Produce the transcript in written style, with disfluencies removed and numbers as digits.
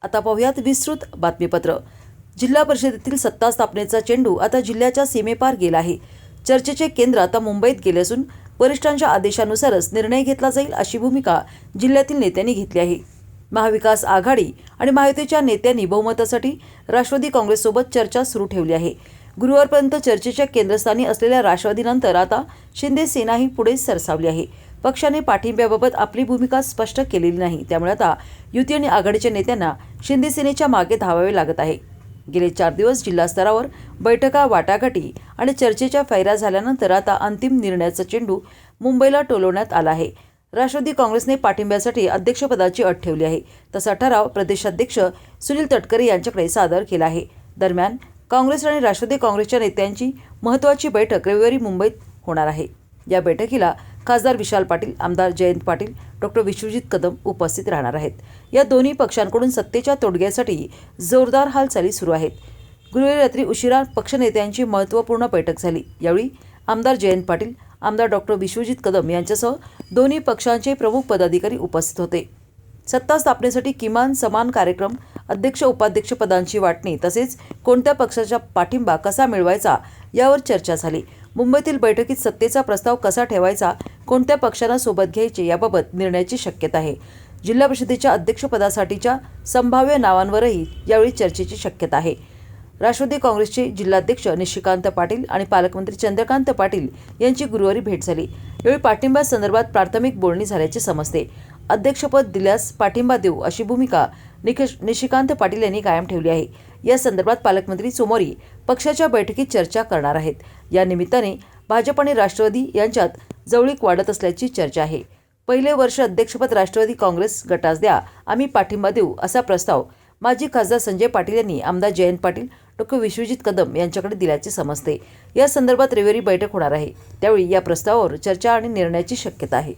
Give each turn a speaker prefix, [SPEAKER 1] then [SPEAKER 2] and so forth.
[SPEAKER 1] आता पाहूयात विस्तृत बातमीपत्र। जिल्हा परिषदेतील सत्ता स्थापनेचा चेंडू आता जिल्ह्याच्या सीमेपार गेला आहे। चर्चेचे केंद्र आता मुंबईत गेले असून वरिष्ठांच्या आदेशानुसारच निर्णय घेतला जाईल अशी भूमिका जिल्ह्यातील नेत्यांनी घेतली आहे। महाविकास आघाडी आणि महायुतीच्या नेत्यांनी बहुमतासाठी राष्ट्रवादी काँग्रेससोबत चर्चा सुरू ठेवली आहे। गुरुवारपर्यंत चर्चेच्या केंद्रस्थानी असलेल्या राष्ट्रवादीनंतर आता शिंदे सेनाही पुढे सरसावली आहे। पक्षाने पाठिंब्याबाबत आपली भूमिका स्पष्ट केलेली नाही, त्यामुळे आता युती आणि आघाडीच्या नेत्यांना शिंदे सेनेच्या मागे धावावे लागत आहे। गेले 4 दिवस जिल्हा स्तरावर बैठका, वाटाघाटी आणि चर्चेच्या फैऱ्या झाल्यानंतर आता अंतिम निर्णयाचा चेंडू मुंबईला टोलवण्यात आला आहे। राष्ट्रवादी काँग्रेसने पाठिंब्यासाठी अध्यक्षपदाची अट ठेवली आहे। तसा ठराव प्रदेशाध्यक्ष सुनील तटकरे यांच्याकडे सादर केला आहे। दरम्यान काँग्रेस आणि राष्ट्रवादी काँग्रेसच्या नेत्यांची महत्त्वाची बैठक रविवारी मुंबईत होणार आहे। या बैठकीला खासदार विशाल पाटील, आमदार जयंत पाटील, डॉक्टर विश्वजित कदम उपस्थित राहणार आहेत। या दोन्ही पक्षांकडून सत्तेच्या तोडग्यासाठी जोरदार हालचाली सुरू आहेत। गुरुवारी रात्री उशिरा पक्षनेत्यांची महत्त्वपूर्ण बैठक झाली। यावेळी आमदार जयंत पाटील, आमदार डॉक्टर विश्वजित कदम यांच्यासह दोन्ही पक्षांचे प्रमुख पदाधिकारी उपस्थित होते। सत्ता स्थापनेसाठी किमान समान कार्यक्रम, अध्यक्ष उपाध्यक्ष पदांची वाटणी तसेच कोणत्या पक्षाचा पाठिंबा कसा मिळवायचा यावर चर्चा झाली। मुंबईतील बैठकीत सत्तेचा प्रस्ताव कसा ठेवायचा, कोणत्या पक्षांना सोबत घ्यायचे याबाबत निर्णयाची शक्यता आहे। जिल्हा परिषदेच्या अध्यक्षपदासाठीच्या संभाव्य नावांवरही यावेळी चर्चेची शक्यता आहे। राष्ट्रवादी काँग्रेसचे जिल्हाध्यक्ष निशिकांत पाटील आणि पालकमंत्री चंद्रकांत पाटील यांची गुरुवारी भेट झाली। यावेळी पाठिंबा संदर्भात प्राथमिक बोलणी झाल्याचे समजते। अध्यक्षपद दिल्यास पाठिंबा देऊ अशी भूमिका निशिकांत पाटील यांनी कायम ठेवली आहे। या संदर्भात पालकमंत्री सोमवारी पक्षाच्या बैठकीत चर्चा करणार आहेत। या निमित्ताने भाजप आणि राष्ट्रवादी यांच्यात जवळीक वाढत असल्याची चर्चा आहे। पहिले वर्ष अध्यक्षपद राष्ट्रवादी काँग्रेस गटास द्या, आम्ही पाठिंबा देऊ असा प्रस्ताव माजी खासदार संजय पाटील यांनी आमदार जयंत पाटील, डॉक्टर विश्वजित कदम यांच्याकडे दिल्याचे समजते। या संदर्भात रविवारी बैठक होणार आहे। त्यावेळी या प्रस्तावावर चर्चा आणि निर्णयाची शक्यता आहे।